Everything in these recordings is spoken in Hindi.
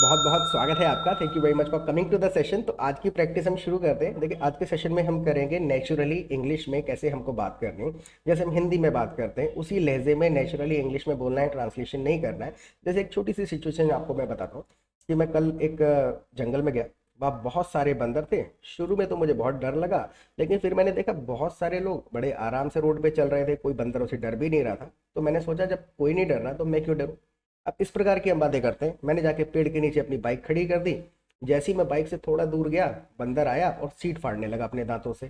बहुत बहुत स्वागत है आपका। Thank you very much for coming to the session. तो आज की प्रैक्टिस हम शुरू करते हैं। देखिए, आज के सेशन में हम करेंगे नेचुरली इंग्लिश में कैसे हमको बात करनी है। जैसे हम हिंदी में बात करते हैं उसी लहजे में नेचुरली इंग्लिश में बोलना है, ट्रांसलेशन नहीं करना है। जैसे एक छोटी सी सिचुएशन आपको मैं बताता हूँ कि मैं कल एक जंगल में गया। वहाँ बहुत सारे बंदर थे। शुरू में तो मुझे बहुत डर लगा, लेकिन फिर मैंने देखा बहुत सारे लोग बड़े आराम से रोड पे चल रहे थे, कोई बंदरों से डर भी नहीं रहा था। तो मैंने सोचा जब कोई नहीं डर रहा तो मैं क्यों डरूं। अब इस प्रकार की हम बातें करते हैं। मैंने जाके पेड़ के नीचे अपनी बाइक खड़ी कर दी। जैसे ही मैं बाइक से थोड़ा दूर गया, बंदर आया और सीट फाड़ने लगा अपने दांतों से।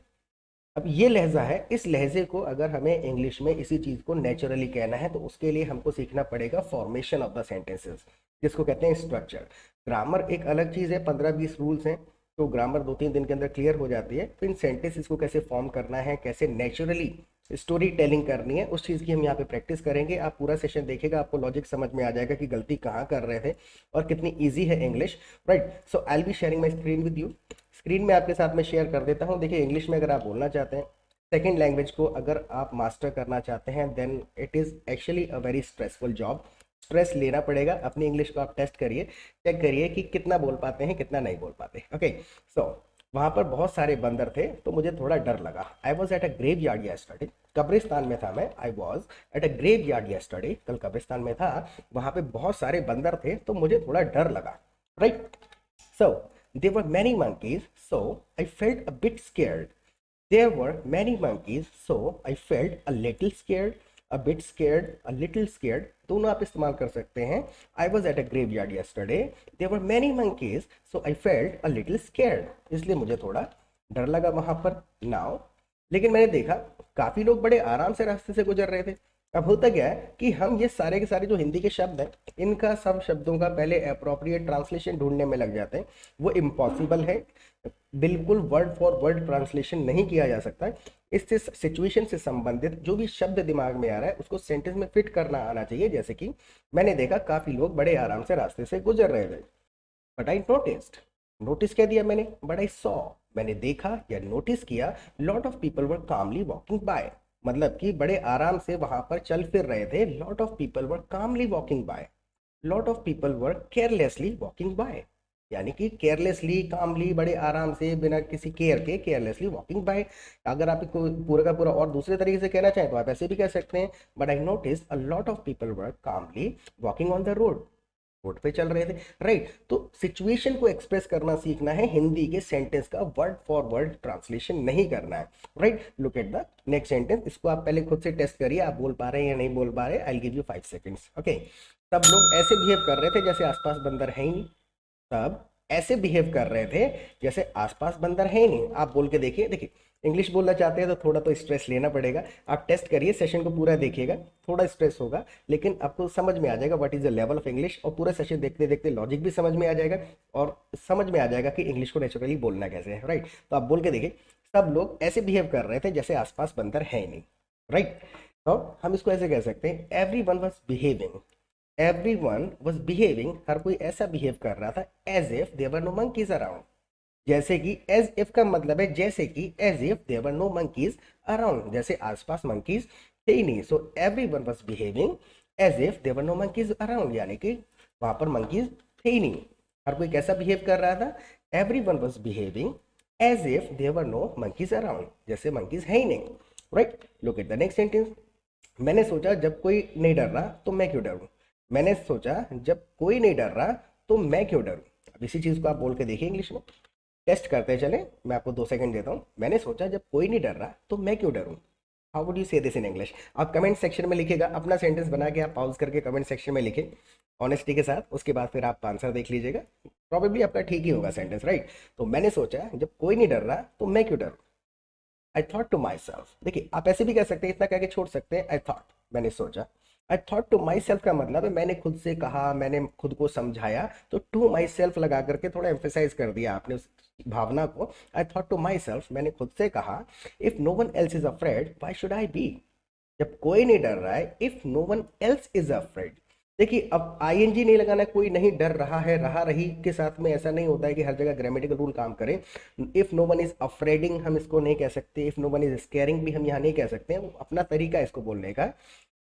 अब ये लहजा है, इस लहजे को अगर हमें इंग्लिश में इसी चीज को नेचुरली कहना है तो उसके लिए हमको सीखना पड़ेगा फॉर्मेशन ऑफ द सेंटेंसेस, जिसको कहते हैं स्ट्रक्चर। ग्रामर एक अलग चीज है, 15-20 रूल्स हैं। तो ग्रामर 2-3 दिन के अंदर क्लियर हो जाती है। तो इन सेंटेंसेस को कैसे फॉर्म करना है, कैसे नेचुरली स्टोरी टेलिंग करनी है, उस चीज़ की हम यहाँ पे प्रैक्टिस करेंगे। आप पूरा सेशन देखिएगा, आपको लॉजिक समझ में आ जाएगा कि गलती कहाँ कर रहे थे और कितनी इजी है English. Right, so I will be sharing my screen with you. Screen में आपके साथ में शेयर कर देता हूँ। देखिए, इंग्लिश में अगर आप बोलना चाहते हैं, सेकेंड लैंग्वेज को अगर आप मास्टर करना चाहते हैं, then it is actually a very stressful job. Stress लेना पड़ेगा। अपनी इंग्लिश को आप टेस्ट करिए, चेक करिए कि कितना बोल पाते हैं, कितना नहीं बोल पाते। ओके, सो वहां पर बहुत सारे बंदर थे तो मुझे थोड़ा डर लगा। I was at a graveyard yesterday. कब्रिस्तान में था मैं। I was at a graveyard yesterday. कल कब्रिस्तान में था, वहां पे बहुत सारे बंदर थे तो मुझे थोड़ा डर लगा। Right, so there were many monkeys, so I felt a bit scared. There were many monkeys, so I felt a little scared, a bit scared, a little scared. दोनों आप इस्तेमाल कर सकते हैं। I was at a graveyard yesterday. There were many monkeys, so I felt a little scared. इसलिए मुझे थोड़ा डर लगा वहां पर। Now, लेकिन मैंने देखा काफी लोग बड़े आराम से रास्ते से गुजर रहे थे। अब होता क्या है कि हम ये सारे के सारे जो हिंदी के शब्द हैं, इनका सब शब्दों का पहले अप्रोप्रिएट ट्रांसलेशन ढूंढने में लग जाते हैं। वो इम्पॉसिबल है। बिल्कुल वर्ड फॉर वर्ड ट्रांसलेशन नहीं किया जा सकता। इससे सिचुएशन से संबंधित जो भी शब्द दिमाग में आ रहा है उसको सेंटेंस में फिट करना आना चाहिए। जैसे कि मैंने देखा काफी लोग बड़े आराम से रास्ते से गुजर रहे थे। बट आई नोटिस्ड, नोटिस कह दिया मैंने। बट आई सॉ, मैंने देखा या नोटिस किया, lot of people were calmly walking by. मतलब कि बड़े आराम से वहां पर चल फिर रहे थे। Lot of people were calmly walking by, lot of people were carelessly walking by. यानी कि केयरलेसली, कामली, बड़े आराम से, बिना किसी केयर के केयरलेसली वॉकिंग बाय। अगर आप इसको पूरा का पूरा और दूसरे तरीके से कहना चाहें तो आप ऐसे भी कह सकते हैं, but I notice a lot of people were calmly walking on the road. Road पे चल रहे थे। राइट, तो सिचुएशन को एक्सप्रेस करना सीखना है। हिंदी के सेंटेंस का वर्ड फॉर वर्ड ट्रांसलेशन नहीं करना है। Right, look at the next sentence. इसको आप पहले खुद से टेस्ट करिए, आप बोल पा रहे हैं या नहीं बोल पा रहे। आई गिव यू 5 सेकेंड्स। ओके, सब लोग ऐसे बिहेव कर रहे थे जैसे आसपास बंदर है ही नहीं। सब ऐसे बिहेव कर रहे थे जैसे आसपास बंदर है ही नहीं। आप बोल के देखिए। देखिए, इंग्लिश बोलना चाहते हैं तो थोड़ा तो स्ट्रेस लेना पड़ेगा। आप टेस्ट करिए, सेशन को पूरा देखिएगा। थोड़ा स्ट्रेस होगा, लेकिन आपको समझ में आ जाएगा what is the level of English. और पूरा सेशन देखते देखते लॉजिक भी समझ में आ जाएगा और समझ में आ जाएगा कि इंग्लिश को नेचुरली बोलना कैसे है। राइट, तो आप बोल के देखिए, सब लोग ऐसे बिहेव कर रहे थे जैसे आसपास बंदर है ही नहीं। राइट, तो हम इसको ऐसे कह सकते हैं, everyone was behaving. Everyone was behaving, हर कोई ऐसा बिहेव कर रहा था, as if there were no monkeys around. जैसे कि एज इफ का मतलब है जैसे कि, as if there were no monkeys around, जैसे आसपास मंकीज थे ही नहीं। So everyone was behaving as if there were no monkeys around, यानी कि वहां पर मंकीज थे ही नहीं। हर कोई कैसा बिहेव कर रहा था, everyone was behaving as if there were no monkeys around, जैसे मंकीज है ही नहीं। Right, look at the next sentence. मैंने सोचा जब कोई नहीं डर रहा तो मैं क्यों डरूं। मैंने सोचा जब कोई नहीं डर रहा तो मैं क्यों डरूं। अब इसी चीज को आप बोल के देखिए इंग्लिश में, टेस्ट करते चले। मैं आपको 2 सेकंड देता हूँ। मैंने सोचा जब कोई नहीं डर रहा तो मैं क्यों डरूं। हाउ वुड यू से दिस इन इंग्लिश। आप कमेंट सेक्शन में लिखिएगा, अपना सेंटेंस बना के आप पॉज करके कमेंट सेक्शन में लिखें ऑनेस्टी के साथ। उसके बाद फिर आप आंसर देख लीजिएगा, प्रॉबेबली आपका ठीक ही होगा सेंटेंस। राइट, तो मैंने सोचा जब कोई नहीं डर रहा तो मैं क्यों डरूं। I thought to myself. देखिए, आप ऐसे भी कह सकते हैं, इतना कह के छोड़ सकते हैं, आई थॉट, मैंने सोचा। I thought to myself का मतलब है मैंने खुद से कहा, मैंने खुद को समझाया। तो टू माई सेल्फ लगा करके थोड़ा एम्फेसाइज कर दिया आपने उस भावना को। I thought to myself, मैंने खुद से कहा, if no one else is afraid why should I be. जब कोई नहीं डर रहा है, if no one else is afraid. देखिए, अब आईएनजी नहीं लगाना, कोई नहीं डर रहा है, रहा रही के साथ में ऐसा नहीं होता है कि हर जगह ग्रामेटिकल रूल काम करे। If no one is afraiding हम इसको नहीं कह सकते, if no one is scaring भी हम यहाँ नहीं कह सकते हैं। अपना तरीका है इसको बोलने का।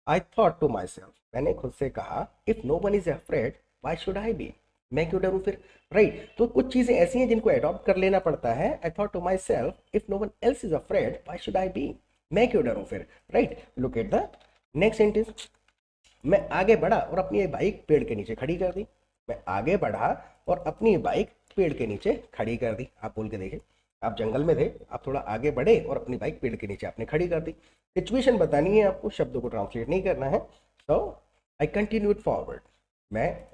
I thought to myself, मैंने खुद से कहा, if no one is afraid why should I be. मैं क्यों डरूं फिर, राइट तो कुछ चीजें ऐसी हैं जिनको अडॉप्ट कर लेना पड़ता है। I thought to myself if no one else is afraid why should I be, मैं क्यों डरूं फिर, right. Look at the next sentence, मैं आगे बढ़ा और अपनी बाइक पेड़ के नीचे खड़ी कर दी। मैं आगे बढ़ा और अपनी बाइक पेड़ के नीचे खड़ी कर दी। आप बोल के देखिए, आप जंगल में थे, आप थोड़ा आगे बढ़े और अपनी बाइक पेड़ के नीचे आपने खड़ी कर दी। सिचुएशन बतानी है आपको, शब्दों को ट्रांसलेट नहीं करना है। तो आई कंटिन्यूड फॉरवर्ड, मैं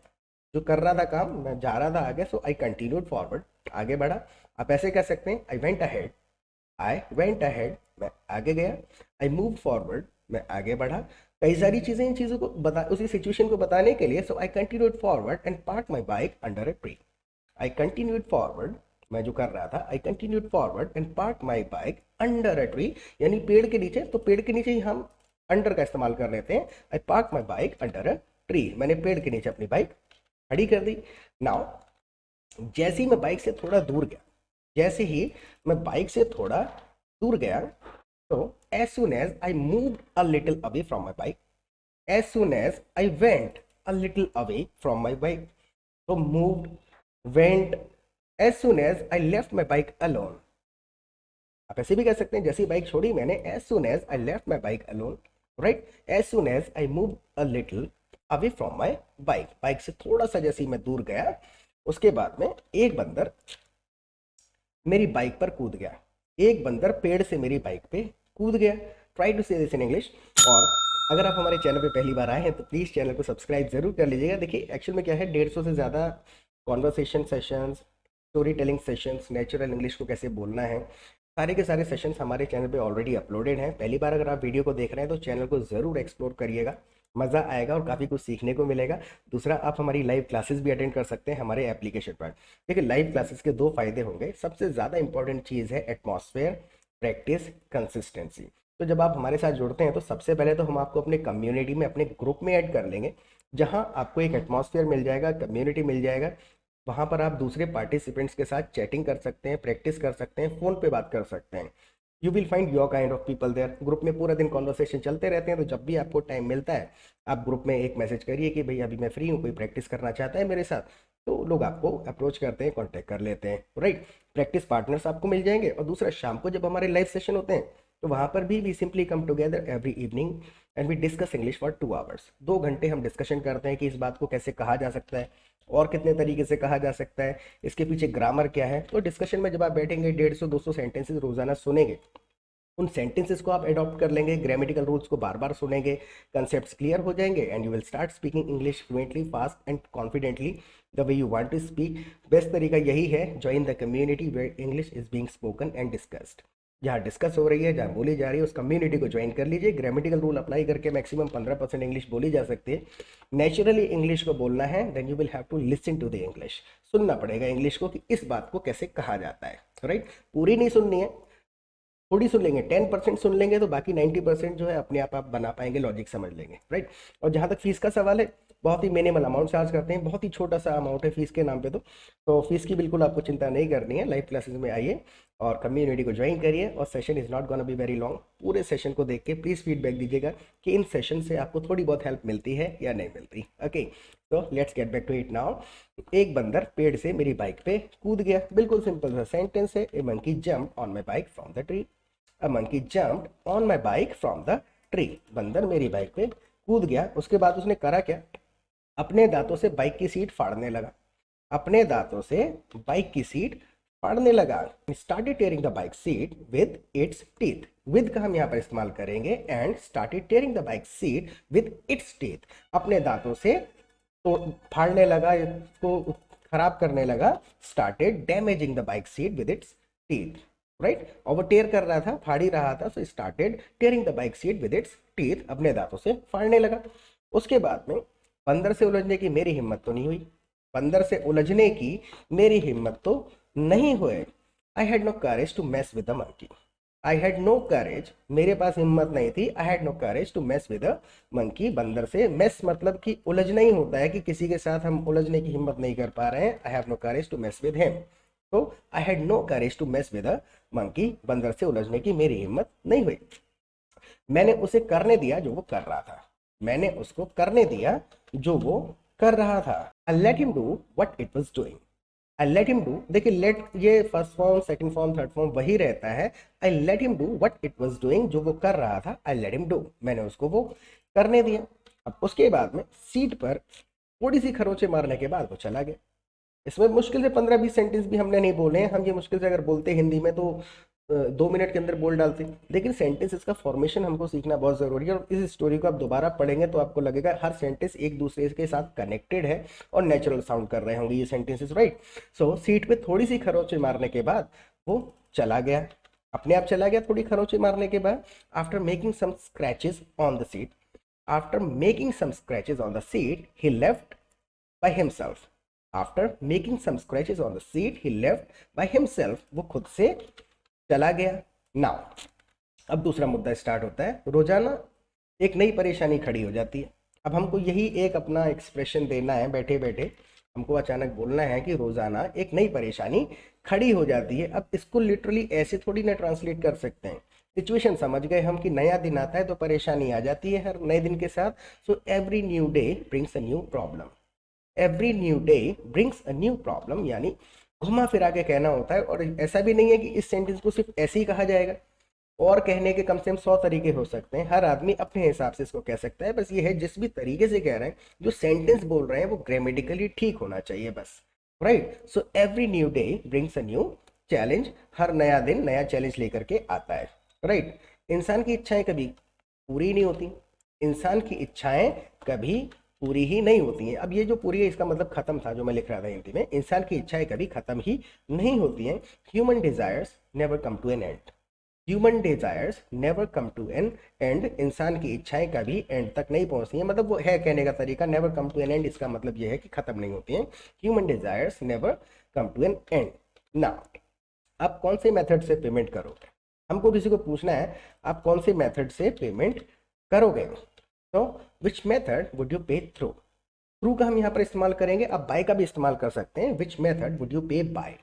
जो कर रहा था काम, मैं जा रहा था आगे, सो आई कंटिन्यूड फॉरवर्ड, आगे बढ़ा। आप ऐसे कह सकते हैं I went ahead, I went ahead, मैं आगे गया। आई मूव फॉरवर्ड, मैं आगे बढ़ा। कई सारी चीजें इन चीजों को बता, उसी सिचुएशन को बताने के लिए, so I continued forward and park my bike under a tree. I continued forward, मैं जो कर रहा था, I continued forward and park my bike under a tree, यानी पेड़ के नीचे। तो पेड़ के नीचे ही हम अंडर का इस्तेमाल कर लेते हैं। आई park my bike under a tree, मैंने पेड़ के नीचे अपनी बाइक खड़ी कर दी। नाउ जैसे ही मैं बाइक से थोड़ा दूर गया, जैसे ही मैं बाइक से थोड़ा दूर गया, तो as soon as I moved a little away from my bike, as soon as I went a little away from my bike, so moved, went, as soon as I left my bike alone, आप ऐसे भी कह सकते हैं जैसे ही बाइक छोड़ी मैंने, as soon as I left my bike alone, right, as soon as I moved a little away from my bike, bike से थोड़ा सा जैसे ही मैं दूर गया, उसके बाद में एक बंदर मेरी बाइक पर कूद गया। एक बंदर पेड़ से मेरी बाइक पे कूद गया। ट्राई टू से दिस इन इंग्लिश। और अगर आप हमारे चैनल पे पहली बार आए हैं तो प्लीज़ चैनल को सब्सक्राइब जरूर कर लीजिएगा। देखिए एक्चुअल में क्या है, 150 से ज़्यादा conversation sessions, story telling sessions, natural English को कैसे बोलना है, सारे के सारे सेशंस हमारे चैनल पे ऑलरेडी अपलोडेड हैं। पहली बार अगर आप वीडियो को देख रहे हैं तो चैनल को ज़रूर एक्सप्लोर करिएगा, मज़ा आएगा और काफ़ी कुछ सीखने को मिलेगा। दूसरा, आप हमारी लाइव क्लासेस भी अटेंड कर सकते हैं हमारे एप्लीकेशन पर। देखिए लाइव क्लासेस के दो फायदे होंगे। सबसे ज़्यादा इंपॉर्टेंट चीज़ है एटमॉस्फेयर, प्रैक्टिस, कंसिस्टेंसी। तो जब आप हमारे साथ जुड़ते हैं तो सबसे पहले तो हम आपको अपने कम्युनिटी में, अपने ग्रुप में ऐड कर लेंगे, जहां आपको एक एटमॉस्फेयर मिल जाएगा, कम्युनिटी मिल जाएगा। वहां पर आप दूसरे पार्टिसिपेंट्स के साथ चैटिंग कर सकते हैं, प्रैक्टिस कर सकते हैं, फ़ोन पे बात कर सकते हैं। You will find your kind of people there. Group में पूरा दिन कॉन्वर्सेशन चलते रहते हैं, तो जब भी आपको टाइम मिलता है आप ग्रुप में एक मैसेज करिए कि भाई अभी मैं फ्री हूँ, कोई प्रैक्टिस करना चाहता है मेरे साथ, तो लोग आपको अप्रोच करते हैं, कॉन्टैक्ट कर लेते हैं, राइट। प्रैक्टिस पार्टनर्स आपको मिल जाएंगे। और दूसरा, शाम को जब हमारे लाइव सेशन होते हैं तो वहाँ पर भी we simply come together every evening and we discuss English for 2 hours. 2 घंटे हम डिस्कशन करते हैं कि इस बात को कैसे कहा जा सकता है और कितने तरीके से कहा जा सकता है, इसके पीछे ग्रामर क्या है। तो डिस्कशन में जब आप बैठेंगे 150-200 सेंटेंसेस रोजाना सुनेंगे, उन सेंटेंसेस को आप अडॉप्ट कर लेंगे, ग्रामेटिकल रूल्स को बार बार सुनेंगे, कंसेप्ट्स क्लियर हो जाएंगे and you will start speaking English fluently, fast and confidently the way you want to speak. Best तरीका यही है, join the community where English is being spoken and discussed. जहाँ डिस्कस हो रही है, जहाँ बोली जा रही है, उस कम्युनिटी को ज्वाइन कर लीजिए। ग्रामेटिकल रूल अप्लाई करके मैक्सिमम 15% इंग्लिश बोली जा सकती है। नेचुरली इंग्लिश को बोलना है, then you will have to listen to the English. सुनना पड़ेगा इंग्लिश को कि इस बात को कैसे कहा जाता है, राइट। पूरी नहीं सुननी है, थोड़ी सुन लेंगे, 10% सुन लेंगे तो बाकी 90% जो है अपने आप बना पाएंगे, लॉजिक समझ लेंगे, राइट। और जहाँ तक फीस का सवाल है, बहुत ही मिनिमल अमाउंट चार्ज करते हैं, बहुत ही छोटा सा अमाउंट है फीस के नाम पे। तो फीस की बिल्कुल आपको चिंता नहीं करनी है। लाइव क्लासेस में आइए और कम्युनिटी को ज्वाइन करिए। और session is not gonna be very long. पूरे सेशन को देख के प्लीज़ फीडबैक दीजिएगा कि इन सेशन से आपको थोड़ी बहुत हेल्प मिलती है या नहीं मिलती। ओके, तो let's get back to it now. एक बंदर पेड़ से मेरी बाइक पे कूद गया। बिल्कुल सिंपल सा सेंटेंस है। A monkey jumped on my bike from the tree. A monkey jumped on my bike from the tree. बंदर मेरी बाइक पे कूद गया। उसके बाद उसने करा क्या, अपने दांतों से बाइक की सीट फाड़ने लगा। अपने दांतों से बाइक की सीट फाड़ने लगा। Started tearing the bike seat with its teeth. With का हम यहाँ पर इस्तेमाल करेंगे and started tearing the bike seat with its teeth. अपने दांतों से तो फाड़ने लगा, इसको खराब करने लगा। Started damaging the bike seat with its teeth. Right, और वो टेयर कर रहा था, फाड़ ही रहा था। So started tearing the bike seat with its teeth, अपने दांतों से फाड़ने लगा। उसके बाद में बंदर से उलझने की मेरी हिम्मत तो नहीं हुई। बंदर से उलझने की मेरी हिम्मत तो नहीं हुई। I had no courage to mess with the monkey. I had no courage, मेरे पास हिम्मत नहीं थी। I had no courage to mess with the monkey, बंदर से। मेस मतलब कि उलझना ही होता है कि किसी के साथ हम उलझने की हिम्मत नहीं कर पा रहे हैं। I have no courage to mess with him. तो I had no courage to mess with a monkey, बंदर से उलझने की मेरी हिम्मत नहीं हुई। मैंने उसे करने दिया जो वो कर रहा था। मैंने उसको करने दिया जो वो कर रहा था। I let him do what it was doing. I let him do, देखिए लेट ये first form second form third form वही रहता है। I let him do what it was doing, जो वो कर रहा था, आई लेट हिम डू, मैंने उसको वो करने दिया। अब उसके बाद में सीट पर थोड़ी सी खरोचे मारने के बाद वो चला गया। इसमें मुश्किल से 15-20 सेंटेंस भी हमने नहीं बोले हैं। हम ये मुश्किल से अगर बोलते हिंदी में तो 2 मिनट के अंदर बोल डालते, लेकिन सेंटेंस का फॉर्मेशन हमको सीखना बहुत ज़रूरी है। और इस स्टोरी को आप दोबारा पढ़ेंगे तो आपको लगेगा हर सेंटेंस एक दूसरे के साथ कनेक्टेड है और नेचुरल साउंड कर रहे होंगे ये सेंटेंसेस, राइट। सो सीट पे थोड़ी सी खरोचे मारने के बाद वो चला गया, अपने आप चला गया थोड़ी खरोचे मारने के बाद। After making some scratches on the seat, after making some scratches on the seat he left by himself. After making some scratches on the seat he left by himself, वो खुद से चला गया। नाउ अब दूसरा मुद्दा स्टार्ट होता है। रोजाना एक नई परेशानी खड़ी हो जाती है। अब हमको यही एक अपना एक्सप्रेशन देना है, बैठे बैठे हमको अचानक बोलना है कि रोजाना एक नई परेशानी खड़ी हो जाती है। अब इसको लिटरली ऐसे थोड़ी ना ट्रांसलेट कर सकते हैं। सिचुएशन समझ गए हम कि नया दिन आता है तो परेशानी आ जाती है हर नए दिन के साथ। सो every new day brings a new problem. Every new day brings a new problem, यानी घुमा फिरा के कहना होता है। और ऐसा भी नहीं है कि इस सेंटेंस को सिर्फ ऐसे ही कहा जाएगा, और कहने के कम से कम 100 तरीके हो सकते हैं। हर आदमी अपने हिसाब से इसको कह सकता है। बस ये है जिस भी तरीके से कह रहे हैं, जो सेंटेंस बोल रहे हैं वो ग्रामेटिकली ठीक होना चाहिए बस, right. So every new day brings a new challenge, हर नया दिन नया चैलेंज लेकर के आता है, राइट। इंसान की इच्छाएं कभी पूरी नहीं होती, इंसान की इच्छाएं कभी पूरी ही नहीं होती हैं। अब ये जो पूरी है इसका मतलब खत्म था जो मैं लिख रहा था हिंदी में। इंसान की इच्छाएं कभी खत्म ही नहीं होती हैं। Human desires never come to an end. Human desires never come to an end, इंसान की इच्छाएं कभी एंड तक नहीं पहुंचती हैं। मतलब वो है कहने का तरीका, never come to an end, इसका मतलब ये है कि खत्म नहीं होती हैं। Human desires never come to an end. ना आप कौन से मेथड से पेमेंट करोगे? हमको किसी को पूछना है आप कौन से मेथड से पेमेंट करोगे। तो विच मेथड वुड यू पे थ्रू। थ्रू का हम यहाँ पर इस्तेमाल करेंगे, आप बाय का भी इस्तेमाल कर सकते हैं। विच मेथड वुड यू पे बाय,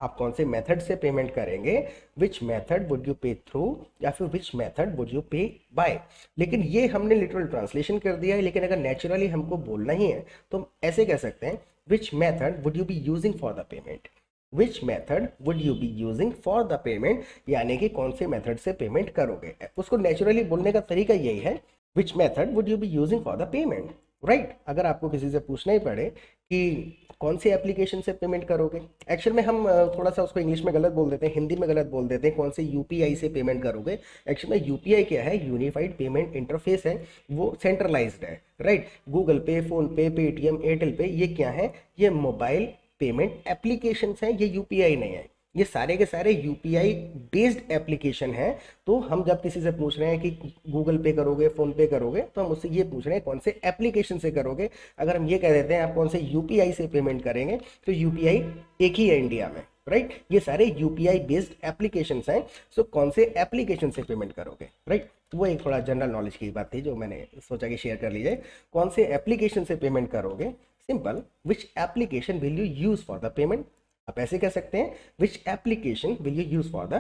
आप कौन से मेथड से पेमेंट करेंगे। विच मेथड वुड यू पे थ्रू या फिर विच मेथड वुड यू पे बाय। लेकिन ये हमने लिटरल ट्रांसलेशन कर दिया है, लेकिन अगर नेचुरली हमको बोलना ही है तो हम ऐसे कह सकते हैं which method would you be using for the payment. Which method would you be using for the payment, यानी कि कौन से मेथड से पेमेंट करोगे। उसको नेचुरली बोलने का तरीका यही है, which method would you be using for the payment, right. अगर आपको किसी से पूछना ही पड़े कि कौन सी एप्लीकेशन से पेमेंट करोगे, एक्चुअल में हम थोड़ा सा उसको इंग्लिश में गलत बोल देते हैं, हिंदी में गलत बोल देते हैं, कौन से यूपीआई से पेमेंट करोगे। एक्चुअल में यूपीआई क्या है, यूनिफाइड पेमेंट इंटरफेस है, वो सेंट्रलाइज्ड है, राइट। गूगल पे, फोन पे, पेटीएम, एयरटेल पे, ये क्या है, ये मोबाइल पेमेंट एप्लीकेशंस हैं, ये यूपीआई नहीं है। ये सारे के सारे यूपीआई बेस्ड एप्लीकेशन है। तो हम जब किसी से पूछ रहे हैं कि गूगल पे करोगे, फोन पे करोगे, तो हम उससे ये पूछ रहे हैं कौन से एप्लीकेशन से करोगे। अगर हम ये कह देते हैं आप कौन से यूपीआई से पेमेंट करेंगे, तो यूपीआई एक ही है इंडिया में, राइट। ये सारे यूपीआई बेस्ड एप्लीकेशन हैं। सो कौन से एप्लीकेशन से पेमेंट करोगे, राइट। वो एक थोड़ा जनरल नॉलेज की बात थी जो मैंने सोचा कि शेयर कर लीजिए। कौन से एप्लीकेशन से पेमेंट करोगे, simple, which application will you use for the payment. आप ऐसे कह सकते हैं which application will you use for the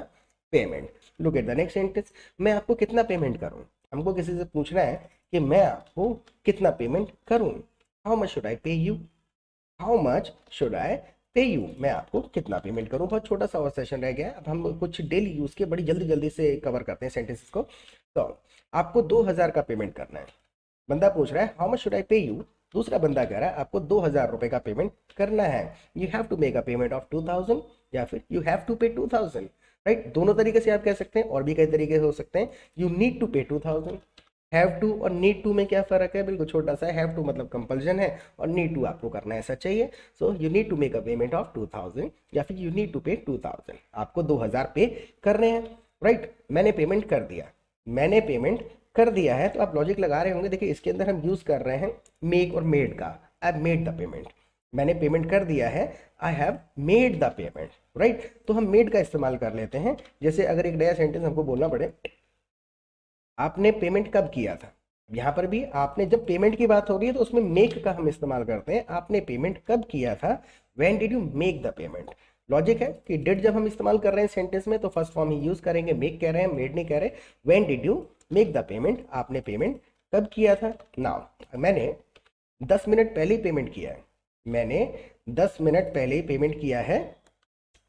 payment. Look at the next sentence, मैं आपको कितना पेमेंट करूं। हमको किसी से पूछना है कि मैं आपको कितना पेमेंट करूं। हाउ मच शुड आई पे you, how much should I पे यू, मैं आपको कितना पेमेंट करूं। बहुत छोटा सा और सेशन रह गया है। अब हम कुछ डेली यूज के बड़ी जल्दी जल्दी से कवर करते हैं सेंटेंसेस को। तो आपको 2000 का पेमेंट करना है। बंदा पूछ रहा है हाउ मच शुड आई पे यू, दूसरा बंदा कह रहा है आपको 2000 रुपए का पेमेंट करना है। You have to make a payment of 2000 या फिर यू हैव टू पे 2000, राइट। दोनों तरीके से आप कह सकते हैं, और भी कई तरीके हो सकते हैं। यू नीड टू पे 2000, हैव टू और नीड टू में क्या फर्क है, बिल्कुल छोटा सा। हैव टू मतलब कंपल्जन है और नीड टू आपको करना ऐसा चाहिए। So you need to make a payment of 2000 या फिर यू नीड टू पे 2000, आपको 2000 पे करने हैं, राइट। मैंने पेमेंट कर दिया, मैंने पेमेंट कर दिया है। तो आप लॉजिक लगा रहे होंगे, देखिए इसके अंदर हम यूज कर रहे हैं मेक और मेड का। I have made the payment, मैंने पेमेंट कर दिया है, I have made the payment, right. तो हम मेड का इस्तेमाल कर लेते हैं। जैसे अगर एक नया सेंटेंस हमको बोलना पड़े, आपने पेमेंट कब किया था। यहाँ पर भी आपने, जब पेमेंट की बात हो रही है तो उसमें मेक का हम इस्तेमाल करते हैं। आपने पेमेंट कब किया था, when did you make the payment. Logic है कि डिड जब हम इस्तेमाल कर रहे हैं सेंटेंस में तो फर्स्ट फॉर्म ही यूज करेंगे। मेक कह रहे हैं, मेड नहीं कह रहे। When did you make the payment, आपने पेमेंट कब किया था। नाउ मैंने 10 मिनट पहले ही पेमेंट किया है, मैंने 10 मिनट पहले ही पेमेंट किया है।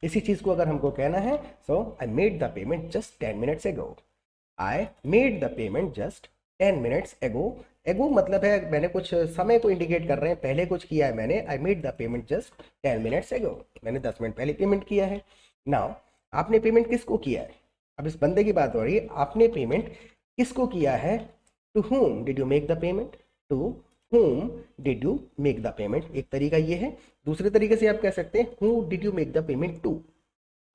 इसी चीज को अगर हमको कहना है, so I made the payment just 10 minutes ago. I made the payment just 10 minutes ago. Ago मतलब है मैंने कुछ समय को इंडिकेट कर रहे हैं, पहले कुछ किया है मैंने। आई made the payment just 10 minutes एगो, मैंने 10 मिनट पहले पेमेंट किया है। नाउ आपने पेमेंट किसको किया है? अब इस बंदे की बात हो रही है, आपने पेमेंट किसको किया है? To whom did you make the payment? To whom did you make the payment, एक तरीका ये है। दूसरे तरीके से आप कह सकते हैं who did you make the payment to,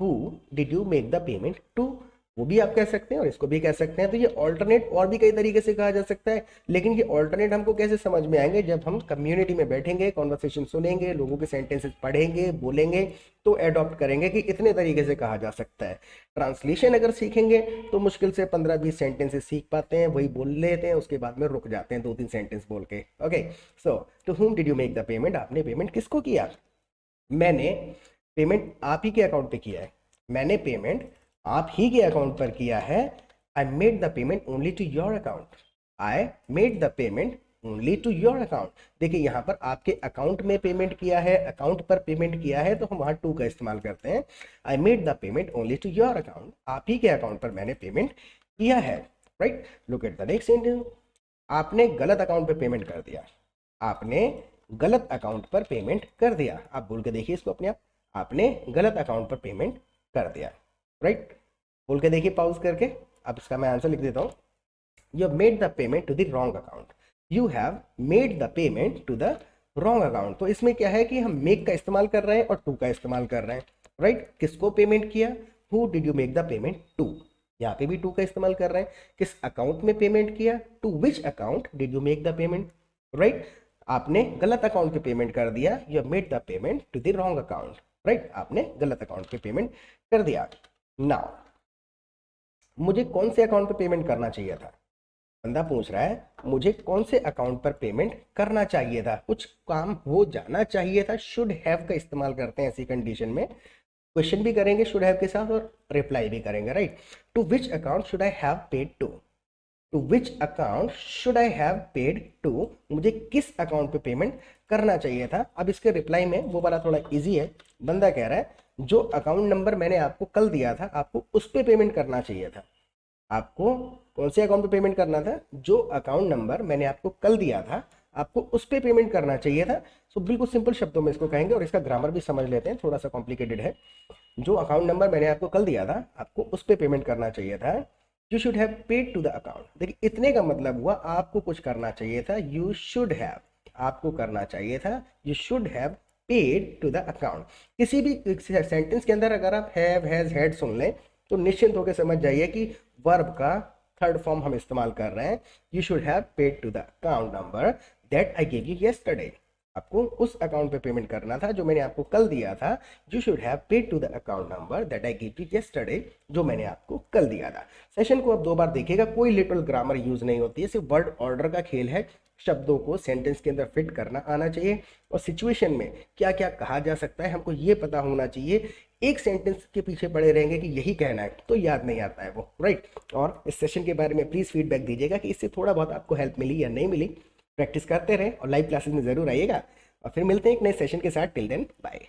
who did you make the payment to, वो भी आप कह सकते हैं और इसको भी कह सकते हैं। तो ये ऑल्टरनेट और भी कई तरीके से कहा जा सकता है, लेकिन ये ऑल्टरनेट हमको कैसे समझ में आएंगे? जब हम कम्युनिटी में बैठेंगे, कॉन्वर्सेशन सुनेंगे, लोगों के सेंटेंसेस पढ़ेंगे, बोलेंगे, तो एडॉप्ट करेंगे कि इतने तरीके से कहा जा सकता है। ट्रांसलेशन अगर सीखेंगे तो मुश्किल से 15-20 सेंटेंसेस सीख पाते हैं, वही बोल लेते हैं, उसके बाद में रुक जाते हैं 2-3 सेंटेंस बोल के। Okay, so to whom did you make the payment, आपने पेमेंट किसको किया? मैंने पेमेंट आप ही के अकाउंट पे किया है, मैंने पेमेंट आप ही के अकाउंट पर किया है। I made the payment only to your account, I made the payment only to your account. देखिए यहाँ पर आपके अकाउंट में पेमेंट किया है, अकाउंट पर पेमेंट किया है, तो हम वहाँ टू का इस्तेमाल करते हैं। I made the payment only to your account, आप ही के अकाउंट पर मैंने पेमेंट किया है। Right, look at the next sentence. आपने गलत अकाउंट पर पेमेंट कर दिया, आपने गलत अकाउंट पर पेमेंट कर दिया। आप बोल के देखिए इसको अपने आप, आपने गलत अकाउंट पर पेमेंट कर दिया। राइट, बोल के देखिए पॉज करके। अब इसका मैं आंसर लिख देता हूँ। You have made the payment to the wrong account, you have made the payment to the wrong account. तो इसमें क्या है कि हम मेक का इस्तेमाल कर रहे हैं और टू का इस्तेमाल कर रहे हैं। राइट, किसको पेमेंट किया? Who did you make the payment to, यहाँ पे भी टू का इस्तेमाल कर रहे हैं। किस अकाउंट में पेमेंट किया? To which account did you make the payment? Right, आपने गलत अकाउंट पे पेमेंट कर दिया, you have made the payment to the wrong account. Right, आपने गलत अकाउंट पे पेमेंट कर दिया। नाउ मुझे कौन से अकाउंट पे पेमेंट करना चाहिए था? बंदा पूछ रहा है मुझे कौन से अकाउंट पर पेमेंट करना चाहिए था, कुछ काम हो जाना चाहिए था। शुड हैव का इस्तेमाल करते हैं ऐसी कंडीशन में, क्वेश्चन भी करेंगे शुड हैव के साथ और रिप्लाई भी करेंगे। Right, to which account should I have paid to, to which account should I have paid to, मुझे किस अकाउंट पे पेमेंट करना चाहिए था। अब इसके रिप्लाई में वो वाला थोड़ा इजी है। बंदा कह रहा है जो अकाउंट नंबर मैंने आपको कल दिया था, आपको उस पे पेमेंट करना चाहिए था। आपको कौन से अकाउंट पे पेमेंट करना था? जो अकाउंट नंबर मैंने आपको कल दिया था, आपको उस पे पेमेंट करना चाहिए था। सो बिल्कुल सिंपल शब्दों में इसको कहेंगे और इसका ग्रामर भी समझ लेते हैं, थोड़ा सा कॉम्प्लिकेटेड है। जो अकाउंट नंबर मैंने आपको कल दिया था, आपको उस पे पेमेंट करना चाहिए था। You should have paid to the account, देखिए इतने का मतलब हुआ आपको कुछ करना चाहिए था। यू शुड हैव, आपको करना चाहिए था। You should have paid to the account. किसी भी सेंटेंस के अंदर अगर आप हैव, हैज, हैड सुन लें तो निश्चिंत होकर समझ जाइए कि वर्ब का थर्ड फॉर्म हम इस्तेमाल कर रहे हैं। You should have paid to the account number that I gave you yesterday, आपको उस अकाउंट पे पेमेंट करना था जो मैंने आपको कल दिया था। You should have paid to the account number that I give you yesterday, जो मैंने आपको कल दिया था। सेशन को आप 2 बार देखिएगा, कोई लिटिल ग्रामर यूज नहीं होती है, सिर्फ वर्ड ऑर्डर का खेल है। शब्दों को सेंटेंस के अंदर फिट करना आना चाहिए और सिचुएशन में क्या क्या कहा जा सकता है हमको ये पता होना चाहिए। एक सेंटेंस के पीछे पड़े रहेंगे कि यही कहना है तो याद नहीं आता है वो। राइट, और इस सेशन के बारे में प्लीज़ फीडबैक दीजिएगा कि इससे थोड़ा बहुत आपको हेल्प मिली या नहीं मिली। प्रैक्टिस करते रहें और लाइव क्लासेस में ज़रूर आइएगा और फिर मिलते हैं एक नए सेशन के साथ। Till then bye.